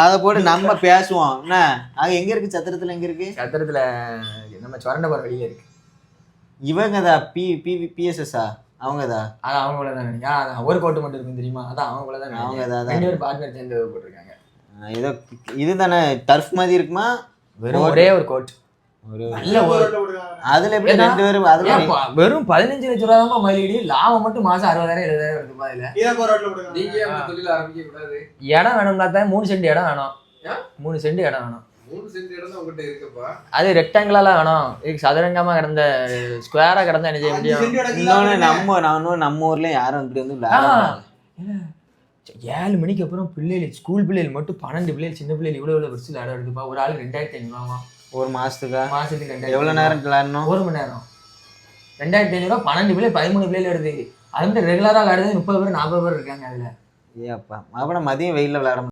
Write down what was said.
அதை போட்டு நம்ம பேசுவோம் என்ன. அது எங்க இருக்கு? சத்திரத்துல எங்க இருக்கு? சத்திரத்துல நம்ம சொரண்ட போற வழியில இருக்கு. இவங்கதா பிஎஸ்எஸ்ஆ அவங்கதா? அதான் அவங்கள தான் நினைக்கிறேன். அதான் ஒரு கோட்டு மட்டும் இருக்கும் தெரியுமா? அதான் அவங்கள தான். அவங்கதான் ரெண்டு பேரும் பார்ட்னர் சேர்ந்து போட்டிருக்காங்க. ஏதோ இதுதானே டர்ஃப் மாதிரி இருக்குமா? வெறும் ஒரே ஒரு கோட். நல்ல அதுல எப்படி ரெண்டு பேரும்? அதுல வெறும் 15 லட்சம் ரூபா தான் மயிலடி. லாபம் மட்டும் மாசம் 60,000 70,000 வருதுப்பா. இதுல இடம் வேணும்னா தான் 3 சென்ட் இடம் வேணும். 3 சென்ட் இடம் வேணும். 3 சென்ட் இடம் தான் உங்ககிட்ட இருக்குப்பா. அது ரெக்டாங்கிளாலாம் வேணும். இதுக்கு சதுரங்கமா கிடந்த ஸ்கொயரா கிடந்தா என்ன செய்ய முடியும்? இன்னொன்னு நம்ம ஊர்ல யாரும் இப்படி வந்து 7 மணிக்கு அப்புறம் பிள்ளைகள் ஸ்கூல் பிள்ளைகள் மட்டும் 12 பிள்ளைகள் சின்ன பிள்ளைகள் இவ்வளவு வருஷத்துல இடம் எடுத்துப்பா. ஒரு ஆள் 2,500 ஒரு மாசத்துக்கு. மாசத்துக்கு 2,000. எவ்வளவு நேரம் விளையாடணும்? 1 மணி நேரம். 2,500 12 பிள்ளை 13 பிள்ளைகள் எடுத்து. அது வந்து ரெகுலரா விளையாடுறது 30 பேர் 40 பேர் இருக்காங்க அதுல. ஏப்பா அப்ப மதியம் வெயில்ல விளையாட